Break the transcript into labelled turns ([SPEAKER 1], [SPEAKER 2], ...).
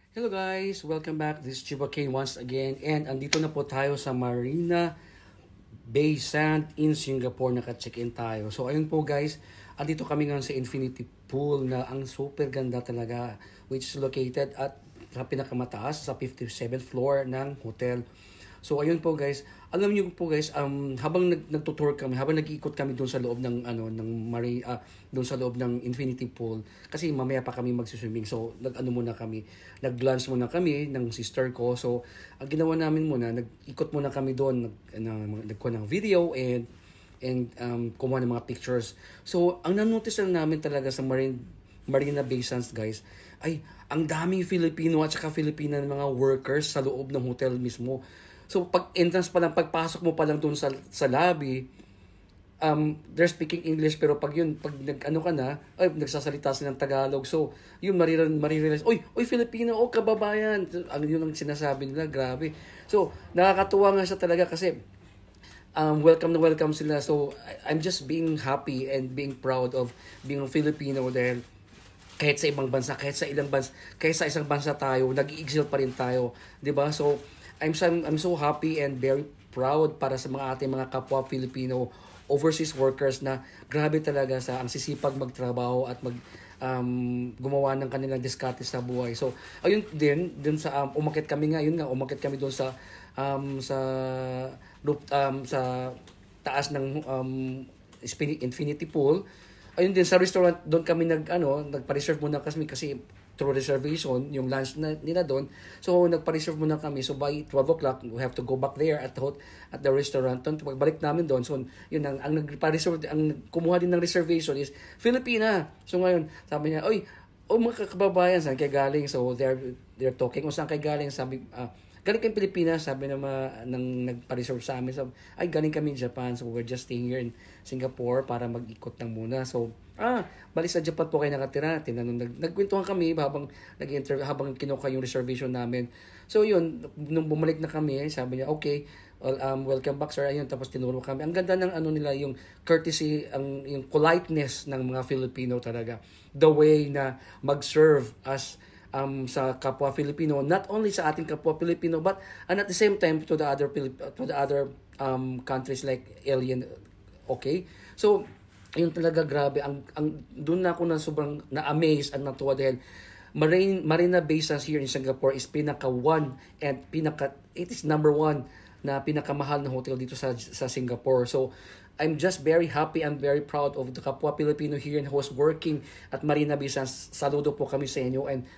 [SPEAKER 1] Hello guys, welcome back. This is Chiba Kane once again and andito na po tayo sa Marina Bay Sand in Singapore. Naka-check-in tayo. So ayun po guys, andito kami ngayon sa Infinity Pool na ang super ganda talaga, which is located at sa pinakamataas sa 57th floor ng hotel. So ayun po guys, alam niyo po guys, habang nagtutour kami, habang nag-iikot kami doon sa loob ng doon sa loob ng Infinity Pool kasi mamaya pa kami magsiswimming. So muna kami, nag-lunch muna kami ng sister ko. So ang ginawa namin muna, nag-ikot muna kami doon, nagkuha ng video and kumuha ng mga pictures. So ang nanotice lang namin talaga sa Marina Bay Sands guys, ay ang daming Filipino at saka Filipina ng mga workers sa loob ng hotel mismo. So pag entrance pa lang, pagpasok mo pa lang doon sa lobby, they're speaking English, pero pag nag-ano ka na, ay nagsasalita sila ng Tagalog. So yun, marirealize, oy Filipino, kababayan. Yun ang sinasabi nila, grabe. So nakakatuwa nga siya talaga kasi welcome na welcome sila. So I'm just being happy and being proud of being a Filipino dahil kahit sa ibang bansa, kahit sa isang bansa tayo, nag-i-excel pa rin tayo, 'di ba? So I'm so happy and very proud para sa ating mga kapwa Filipino overseas workers na grabe talaga ang sisipag magtrabaho at gumawa ng kanilang diskarte sa buhay. So ayun din sa umakyat kami doon sa sa taas ng Infinity Pool. Ayun din sa restaurant, doon kami nagpa-reserve muna kasi through reservation yung lunch nila doon. So nagpa-reserve muna kami. So by 12 o'clock we have to go back there at the restaurant. Pagbalik namin doon, so yun ang nagpa-reserve, ang kumuha din ng reservation is Filipina. So ngayon sabi niya, mga kababayan, saan kayo galing? So they're talking, saan kayo galing? Sabi galing kami Pilipinas, sabi ng nagpa-reserve sa amin. So, galing kami Japan. So, we're just staying here in Singapore para mag-ikot lang muna. So, bali sa Japan po kayo nakatira. Nagkwentuhan kami habang kinuha yung reservation namin. So, yun, nung bumalik na kami, sabi niya, okay, welcome back sir. Ayun, tapos tinuro kami. Ang ganda ng nila, yung courtesy, yung politeness ng mga Filipino talaga. The way na mag-serve as sa kapwa Filipino, not only sa ating kapwa Filipino, but and at the same time to the other countries like alien. Okay, so ayun talaga, grabe, ang doon na ako na sobrang na-amaze at natuwa dahil Marina Bay Sands here in Singapore is it is number one na pinakamahal na hotel dito sa Singapore. So I'm just very happy and very proud of the kapwa Pilipino here who was working at Marina Bay Sands. Saludo po kami sa inyo and